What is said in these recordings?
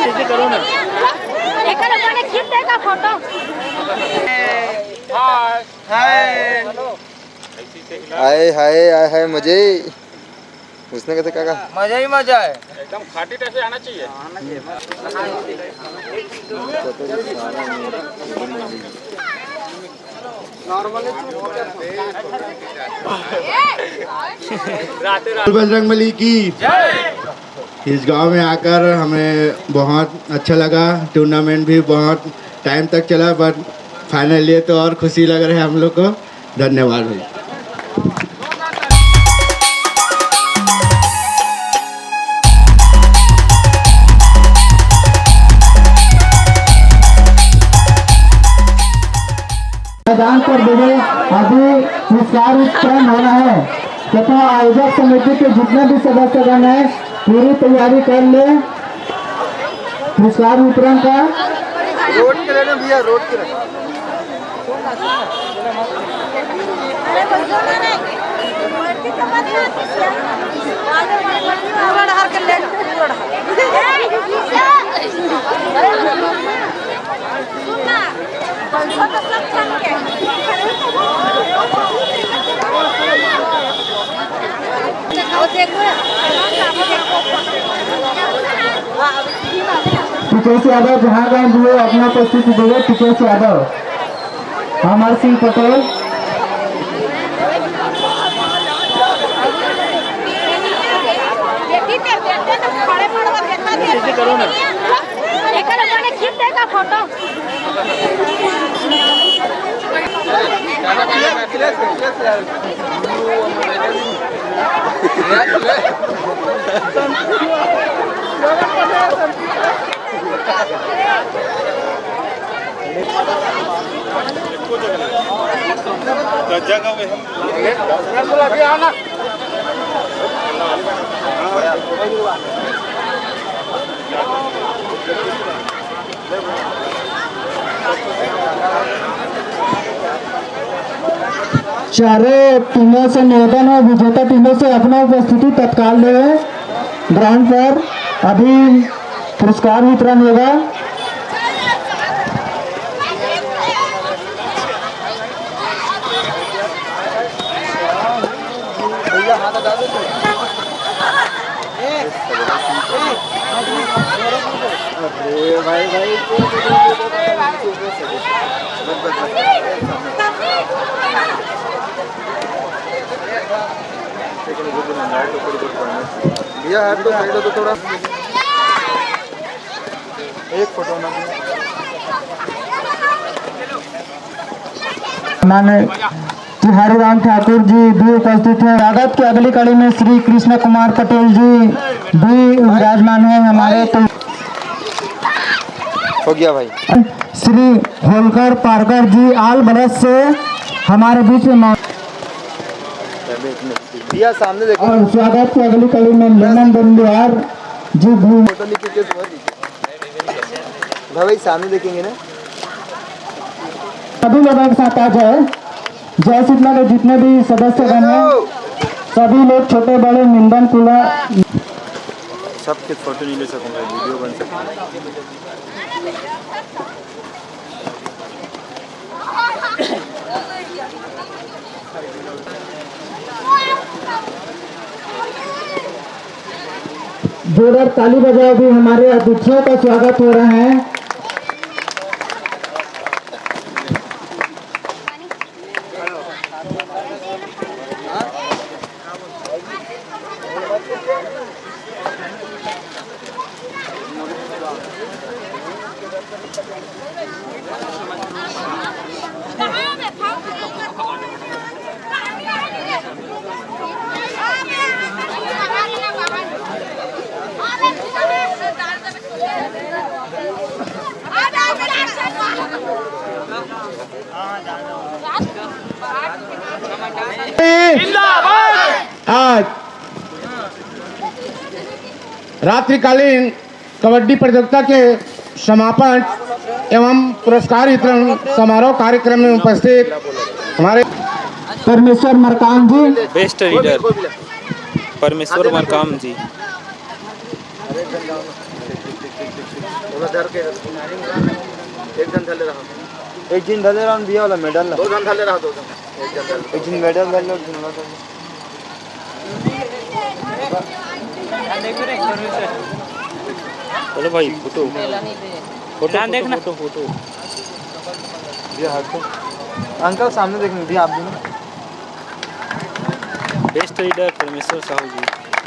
करो ना खींच देगा फोटो। हाय हाय हाय हाय मजे। उसने कैसे कहा? मजा ही मजा है, एकदम खाटी टाइप से आना चाहिए। बजरंगबली की इस गांव में आकर हमें बहुत अच्छा लगा। टूर्नामेंट भी बहुत टाइम तक चला, बट फाइनल लिए तो और खुशी लग रहा है हम लोग को। धन्यवाद भाई। मैदान पर देवे अभी पुरस्कार वितरण होना है तथा आयोजक समिति के जितने भी सदस्यगण हैं पूरी तैयारी कर ले पुरस्कार वितरण का। रोड के लेना भैया, रोड के टिकेश यादव जहाँ गए हुए अपना उपस्थिति देवे। टिकेश यादव, अमर सिंह पटेल, करो ना खींच देगा फोटो। चारों टीमों से निवेदन है विजेता टीमों से अपना उपस्थिति तत्काल देवे। ग्राउंड पर अभी पुरस्कार वितरण होगा। भाई भाई भैया हाथ तो साइड तो थोड़ा एक फोटो ना तिहारी राम ठाकुर जी भी उपस्थित हैं। स्वागत की अगली कड़ी में श्री कृष्ण कुमार पटेल जी भी विराजमान है हमारे। तो हो गया भाई। श्री होलकर पारकर जी आल बरस से हमारे बीच में भैया सामने देखो। और स्वागत की अगली कड़ी में ललन बंदियार जी भी फोटो लीजिए भाई, सामने देखेंगे ना। सभी लोग एक साथ आ जाए। जय शीतला के जितने भी सदस्यगण हैं सभी लोग छोटे बड़े निंदन कुला सबके फोटो नहीं ले सकूंगा, वीडियो बन सकती जोरदार ताली बजाओ। भी हमारे अतिथियों का स्वागत हो रहा है। आज रात्रिकालीन कबड्डी प्रतियोगिता के समापन एवं पुरस्कार वितरण समारोह कार्यक्रम में उपस्थित हमारे परमेश्वर मरकाम जी, बेस्ट रीडर परमेश्वर मरकाम जी। एक दिन धले राउंड दिया वाला मेडल दो जन धले रहा, दो जन। एक दिन मेडल धले और दिन वाला चलो भाई फोटो फोटो देखना फोटो दिया हाथ को अंकल सामने देखने दिया आप भी ना बेस्ट रीडर परमेश्वर साहू जी,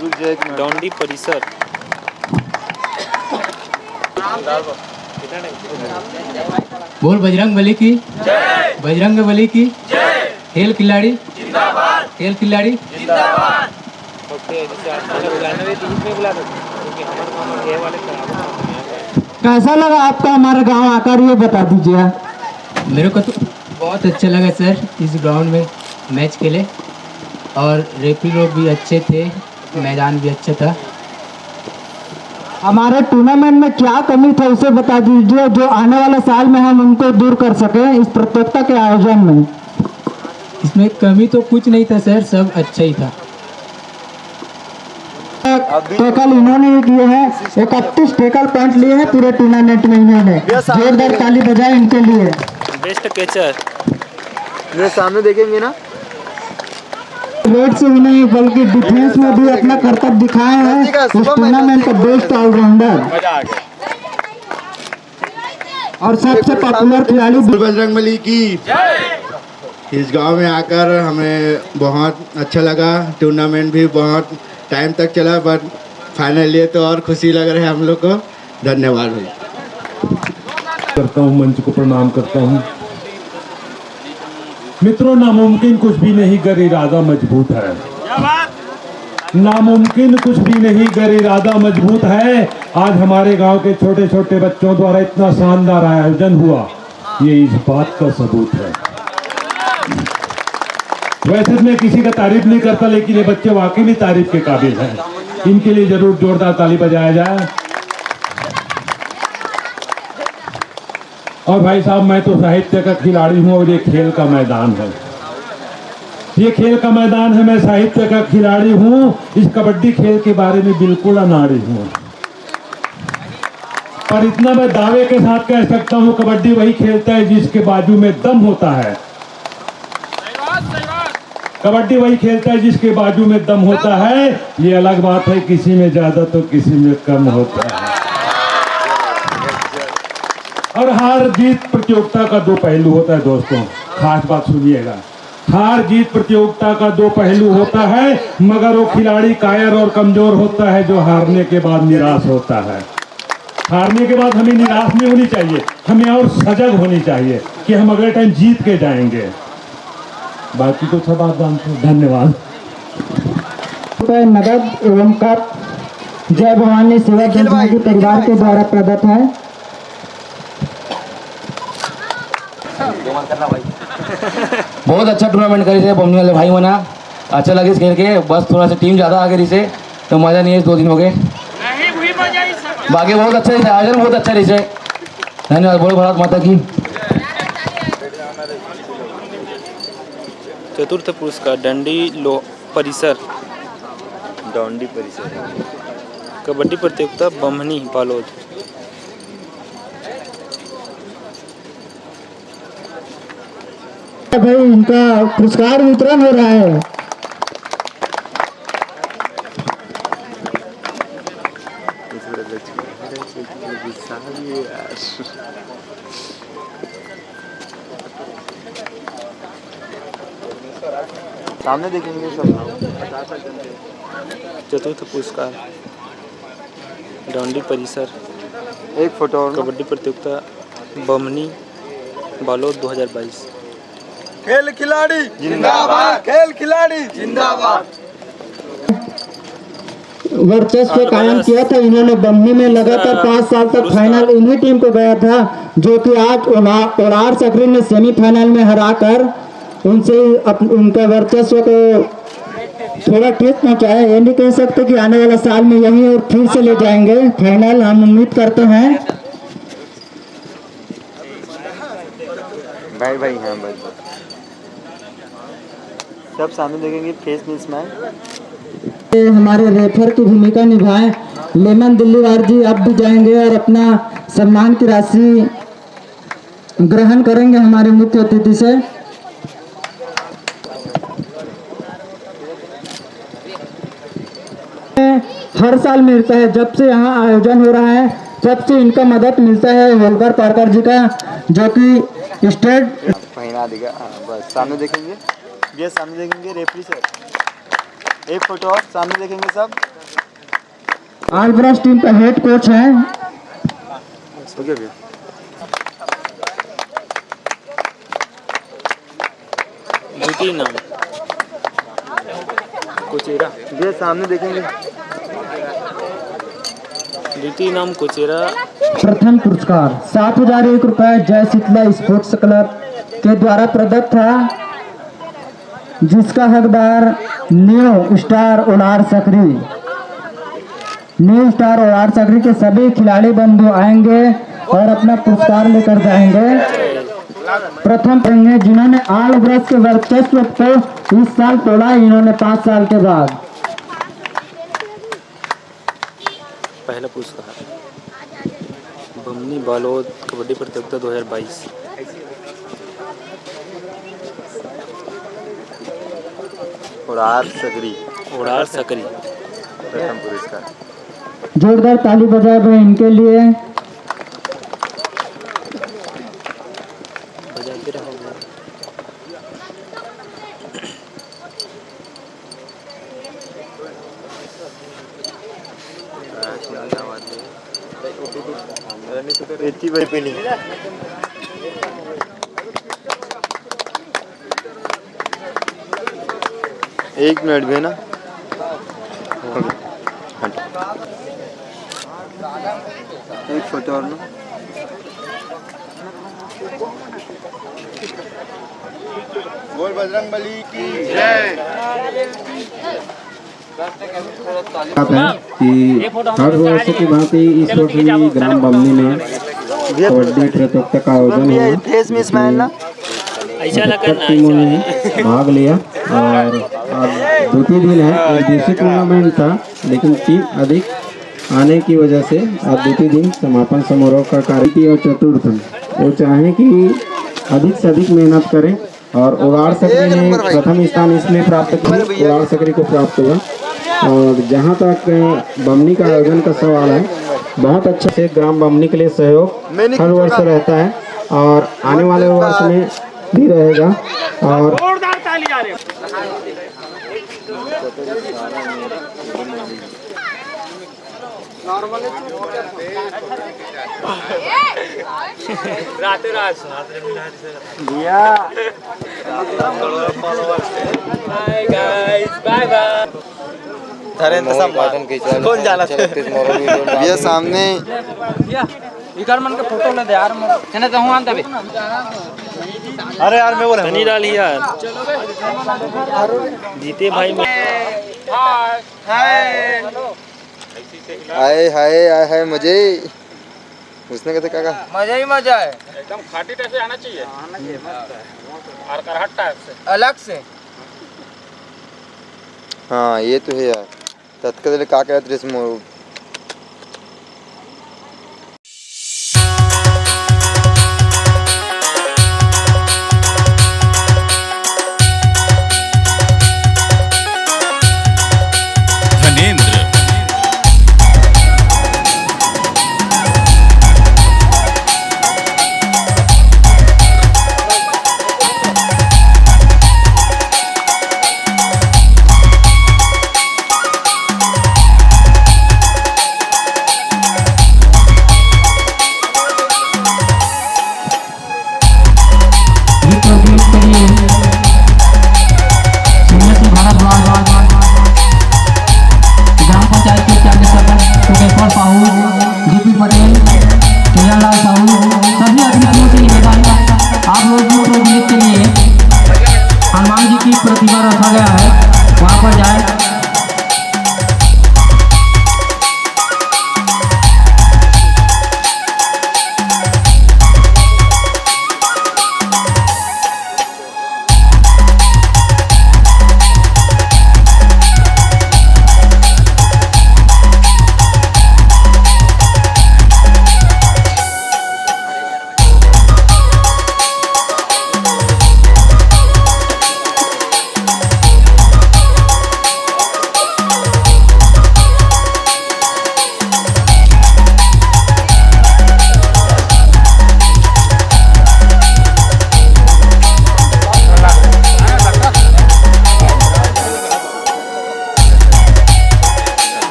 रुक जाए एक मिनट डॉन्डी परिसर। बोल बजरंग बली की जय, बजरंग बली की जय। खेल खिलाड़ी जिंदाबाद, खेल खिलाड़ी जिंदाबाद। कैसा लगा आपका हमारा गांव आकर, ये बता दीजिए। मेरे को तो बहुत अच्छा लगा सर, इस ग्राउंड में मैच खेले और रेफरी लोग भी अच्छे थे, मैदान भी अच्छा था। हमारे टूर्नामेंट में क्या कमी था उसे बता दीजिए, जो आने वाले साल में हम उनको दूर कर सके इस प्रतियोगिता के आयोजन में। इसमें कमी तो कुछ नहीं था सर, सब अच्छा ही था। टैकल इन्होंने ही किए हैं, 31 टैकल पॉइंट लिए हैं पूरे टूर्नामेंट में इन्होंने। जोरदार ताली बजाए इनके लिए। बेस्ट कैचर मेरे सामने देखेंगे ना, रेड से ही नहीं बल्कि डिफेंस में भी अपना कर्तव्य दिखाए हैं इस टूर्नामेंट का बेस्ट ऑलराउंडर और सबसे पॉपुलर खिलाड़ी। बजरंगबली की इस गांव में आकर हमें बहुत अच्छा लगा। टूर्नामेंट भी बहुत टाइम तक चला, बट फाइनल लिए तो और खुशी लग रहा है हम लोग को। धन्यवाद भाई। करता हूँ, मंच को प्रणाम करता हूँ। मित्रों, नामुमकिन कुछ भी नहीं गर इरादा मजबूत है। नामुमकिन कुछ भी नहीं गर इरादा मजबूत है। आज हमारे गांव के छोटे छोटे बच्चों द्वारा इतना शानदार आयोजन हुआ, ये इस बात का सबूत है। वैसे मैं किसी का तारीफ नहीं करता, लेकिन ये बच्चे वाकई में तारीफ के काबिल हैं। इनके लिए जरूर जोरदार ताली बजाया जाए। और भाई साहब, मैं तो साहित्य का खिलाड़ी हूँ और ये खेल का मैदान है। ये खेल का मैदान है, मैं साहित्य का खिलाड़ी हूँ। इस कबड्डी खेल के बारे में बिल्कुल अनाड़ी हूँ, पर इतना मैं दावे के साथ कह सकता हूँ, कबड्डी वही खेलता है जिसके बाजू में दम होता है। कबड्डी वही खेलता है जिसके बाजू में दम होता है। ये अलग बात है, किसी में ज्यादा तो किसी में कम होता है। और हार जीत प्रतियोगिता का दो पहलू होता है दोस्तों, खास बात सुनिएगा। हार जीत प्रतियोगिता का दो पहलू होता है, मगर वो खिलाड़ी कायर और कमजोर होता है जो हारने के बाद निराश होता है। हारने के बाद हमें निराश नहीं होनी चाहिए, हमें और सजग होनी चाहिए कि हम अगले टाइम जीत के जाएंगे। बाकी तो सब आप जानते हैं। धन्यवाद। नगद एवं कप जय भवानी सेवा जनसमिति परिवार के द्वारा प्रदत्त है। बहुत अच्छा टूर्नामेंट करी थे बमनी वाले भाई मना, अच्छा लगे खेल के। बस थोड़ा सा टीम ज़्यादा आगे रही से तो मज़ा नहीं है, 2 दिन हो गए। बाकी बहुत अच्छा रही, आयोजन बहुत अच्छा रही से। धन्यवाद। बोलो भारत माता की। चतुर्थ पुरस्कार डंडी परिसर, डॉन्डी परिसर कबड्डी प्रतियोगिता बमनी बालोद। भाई इनका पुरस्कार वितरण हो रहा है। सामने देखेंगे सब। चतुर्थ पुरस्कार डॉन्डी परिसर, एक फोटो और कबड्डी प्रतियोगिता बमनी बालोद 2022। खेल खिलाड़ी जिंदाबाद, खेल खिलाड़ी जिंदाबाद। वर्चस्व कायम किया था इन्होंने बमनी में। लगातार 5 साल तक फाइनल इन्हीं टीम को गया था, जो कि आज ओलार सकरी ने सेमीफाइनल में हराकर उनसे उनका वर्चस्व को थोड़ा ठेस पहुंचाया। ये नहीं कह सकते कि आने वाला साल में यही और फिर से ले जाएंगे फाइनल, हम उम्मीद करते हैं। भाई भाई हाँ भाई सब सामने देखेंगे, फेस में स्माइल। हमारे रेफर की भूमिका निभाए लेमन दिल्लीवार जी अब भी जाएंगे और अपना सम्मान की राशि ग्रहण करेंगे हमारे मुख्य अतिथि से। हर साल मिलता है, जब से यहाँ आयोजन हो रहा है तब से इनका मदद मिलता है होलकर पारकर जी का, जो कि स्टेट पहना देगा। बस सामने देखेंगे, ये सामने देखेंगे रेफरी सर, एक फोटो और सामने देखेंगे सब। आलब्रश टीम का हेड कोच है। ओके भैया। द्वितीय नाम कुचेरा, ये सामने देखेंगे। द्वितीय नाम कुचेरा। प्रथम पुरस्कार 7,001 रुपए जय शीतला स्पोर्ट्स क्लब के द्वारा प्रदत्त था, जिसका हकदार न्यू स्टार ओलार सकरी। न्यू स्टार ओलार सकरी के सभी खिलाड़ी बंधु आएंगे और अपना पुरस्कार लेकर जाएंगे। प्रथम करेंगे जिन्होंने आल ब्रश के वर्चस्व को इस साल तोड़ा, इन्होंने 5 साल के बाद। पहला पुरस्कार बमनी बालोद कबड्डी प्रतियोगिता 2022। उड़ार सकरी, उड़ार सकरी प्रथम पुरस्कार। जोरदार ताली बजाए भाई इनके लिए। बजाते रहो। इतनी बड़ी पेनी। एक मिनट भी ना, एक फोटो और ना। बोल बजरंगबली की जय। कि हर वर्ष की भांति इस वर्ष भी ग्राम बमनी में कबड्डी प्रतियोगिता का आयोजन हुआ। टीमों ने भाग लिया और अब द्वितीय दिन है। एक दिवसीय टूर्नामेंट था, लेकिन टीम अधिक आने की वजह से अब द्वितीय दिन समापन समारोह का कार्य और चतुर्थ वो चाहें कि अधिक से अधिक मेहनत करें और उड़ार सकरी ने प्रथम स्थान इसमें प्राप्त किया, उड़ार सकरी को प्राप्त हुआ। और जहाँ तक बमनी का आयोजन का सवाल है, बहुत अच्छा से ग्राम बमनी के लिए सहयोग हर वर्ष रहता है और आने वाले वर्ष में भी रहेगा। और रात रात भैया बाय गाइस, बाय बाय। कौन जाना भैया सामने इकर मन के फोटो ले दे यार, चने तो हूं आन तबे। अरे यार मैं बोला नहीं डाली यार। जीते भाई में आए हाय आए हाय मजे। उसने कहते काका मजा ही मजा है, एकदम खाटी टाइप से आना चाहिए और करहट टाइप से अलग से। हाँ ये तो है यार। तत्काल का कहते इसमें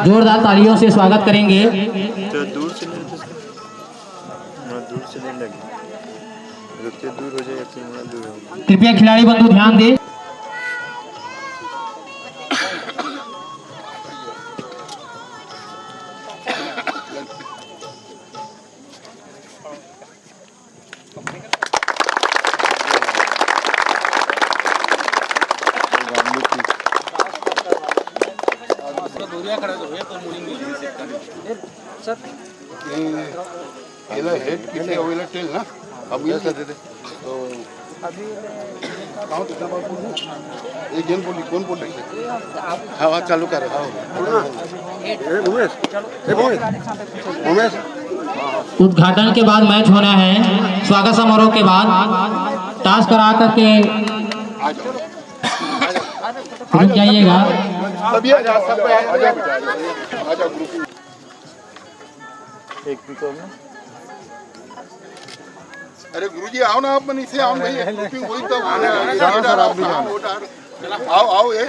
जोरदार तालियों से स्वागत करेंगे। तो दूर से नहीं लगे, रुकते दूर हो जाए फिर दूर हो। कृपया खिलाड़ी बंधु ध्यान दें। हवा चालू कर उद्घाटन के बाद मैच होना है। स्वागत समारोह के बाद टास्क करा करके रुक जाइएगा। एक भी करो ना। अरे गुरुजी आओ ना, आप मन इसे आओ भाई, वही तो आओ आओ ये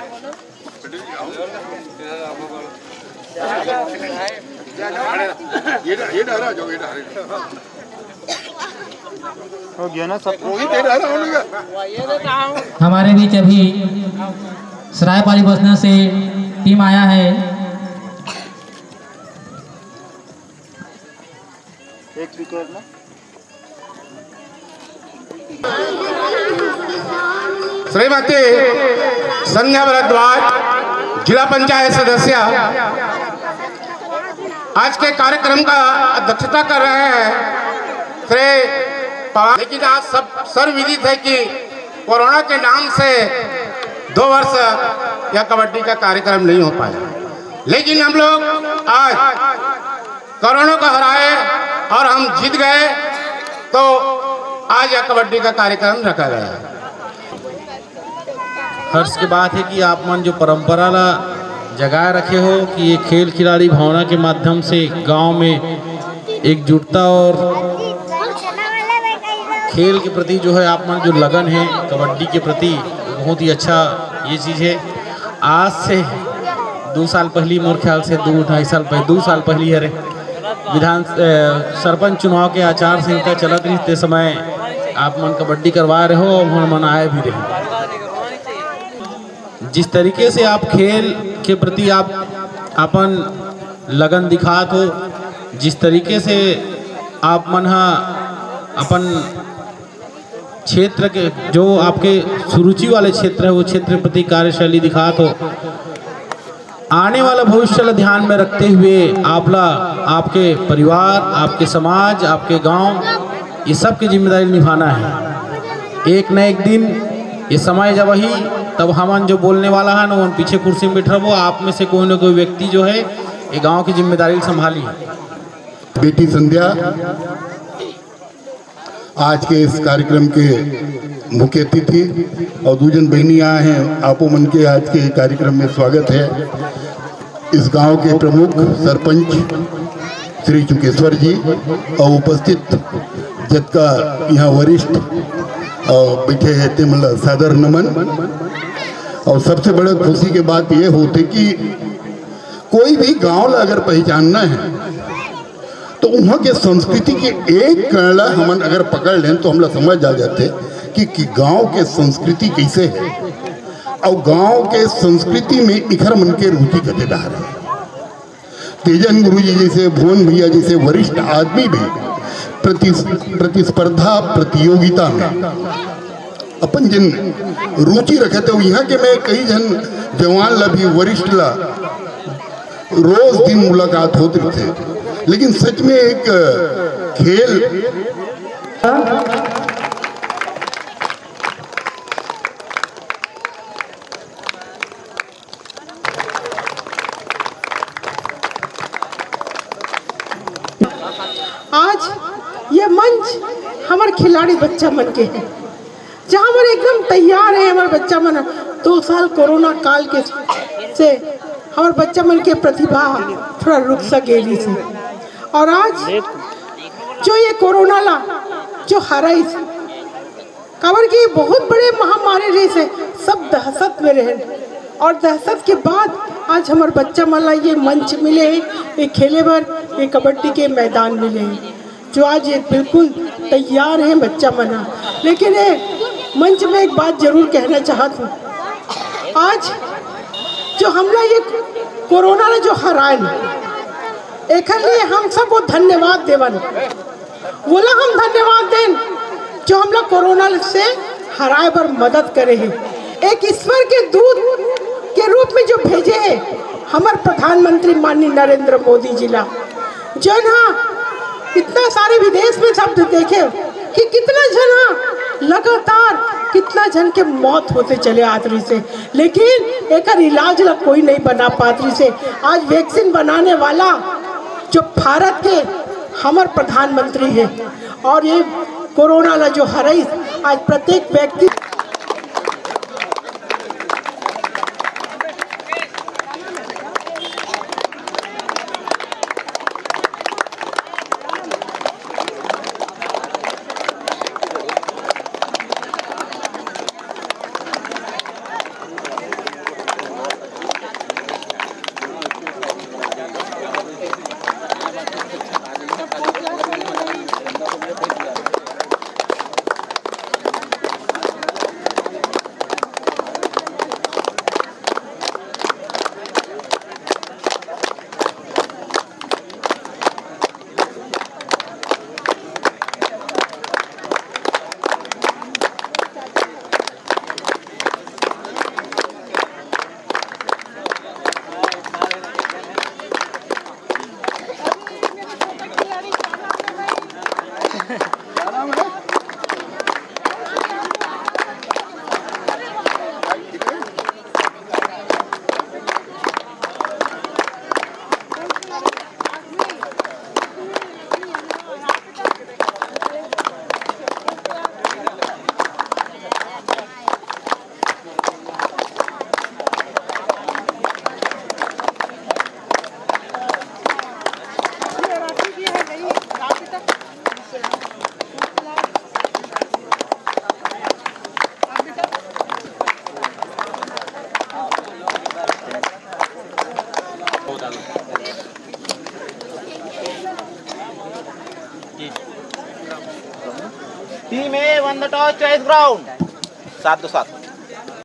डरा जाओ, ये डरा हो गया ना सब। हमारे बीच अभी सरायपाली बसना से टीम आया है। एक भी करो ना। श्रीमती संध्या भारद्वाज, जिला पंचायत सदस्य, आज के कार्यक्रम का अध्यक्षता कर रहे हैं श्री पवार। लेकिन आज सब सर्वविदित है कि कोरोना के नाम से 2 वर्ष यह कबड्डी का कार्यक्रम नहीं हो पाया, लेकिन हम लोग आज कोरोना को हराए और हम जीत गए, तो आज यह कबड्डी का कार्यक्रम रखा गया है। हर्ष की बात है कि आप मन जो परंपरा ला जगाए रखे हो कि ये खेल खिलाड़ी भावना के माध्यम से गांव में एकजुटता और खेल के प्रति जो है आप मन जो लगन है कबड्डी के प्रति, बहुत ही अच्छा ये चीज़ है। आज से 2 साल पहली, मोर ख्याल से 2-2.5 साल पहले, 2 साल पहली अरे सरपंच चुनाव के आचार संहिता चलत रही, ते समय आप मन कबड्डी करवा रहे हो और मन आए भी रहे। जिस तरीके से आप खेल के प्रति आप अपन लगन दिखात हो, जिस तरीके से आप मन अपन क्षेत्र के जो आपके सुरुचि वाले क्षेत्र है वो क्षेत्र के प्रति कार्यशैली दिखात हो, आने वाला भविष्य ला ध्यान में रखते हुए आपला आपके परिवार, आपके समाज, आपके गांव, ये सब की जिम्मेदारी निभाना है। एक न एक दिन ये समय जब ही तब हमन जो बोलने वाला है ना वो पीछे कुर्सी में बैठ रहो, आप में से कोई न कोई व्यक्ति जो है ये गांव की जिम्मेदारी संभाली है। बेटी संध्या आज के इस कार्यक्रम के मुख्य अतिथि और 2 जन बहनी आए हैं, आपो मन के आज के कार्यक्रम में स्वागत है। इस गांव के प्रमुख सरपंच श्री चुकेश्वर जी और उपस्थित जत्का यहाँ वरिष्ठ और बैठे हैं ते मतलब सादर नमन। और सबसे बड़ा खुशी की बात ये होती कि कोई भी गांव ला अगर पहचानना है तो वहाँ के संस्कृति के एक कड़ा हमन अगर पकड़ लें तो हम लोग समझ आ जाते कि गांव के संस्कृति कैसे है और गांव के संस्कृति में इखर मन के रुचि गदेदार है। तेजन गुरुजी जैसे, भुवन भैया जैसे वरिष्ठ आदमी भी प्रतिस्पर्धा प्रतियोगिता में अपन जन रुचि रखे थे। यहाँ के मैं कई जन जवान ला भी वरिष्ठ ला रोज दिन मुलाकात होते थे, लेकिन सच में एक खेल आज ये मंच हमारे खिलाड़ी बच्चा मन के हैं, जहाँ हमारे एकदम तैयार है। हमारे बच्चा मन 2 साल कोरोना काल के से हमारे बच्चा मन के प्रतिभा थोड़ा रुक सकेली से, और आज जो ये कोरोना ला जो हराई खबर की बहुत बड़े महामारी रही से सब दहशत में रहे, और दहशत के बाद आज हमारे बच्चा मला ये मंच मिले हैं, ये खेले भर ये कबड्डी के मैदान मिले हैं, जो आज ये बिल्कुल तैयार है बच्चा मना। लेकिन ये मंच में एक बात जरूर कहना चाहता हूँ, आज जो हमला ये कोरोना ने जो हराए एक लिए हम सब वो धन्यवाद देवन बोला, हम धन्यवाद दें जो हम लोग कोरोना से हराए पर मदद करे हैं। एक ईश्वर के दूत के रूप में जो भेजे हैं हमारे प्रधानमंत्री माननीय नरेंद्र मोदी जी ला, जो ना इतना सारे विदेश में शब्द देखे कि कितना जन लगातार कितना जन के मौत होते चले आतरी से, लेकिन एक इलाज ला कोई नहीं बना पातरी से। आज वैक्सीन बनाने वाला जो भारत के हमारे प्रधानमंत्री है, और ये कोरोना ला जो हराई आज प्रत्येक व्यक्ति team A one the toss choice ground 7-2-7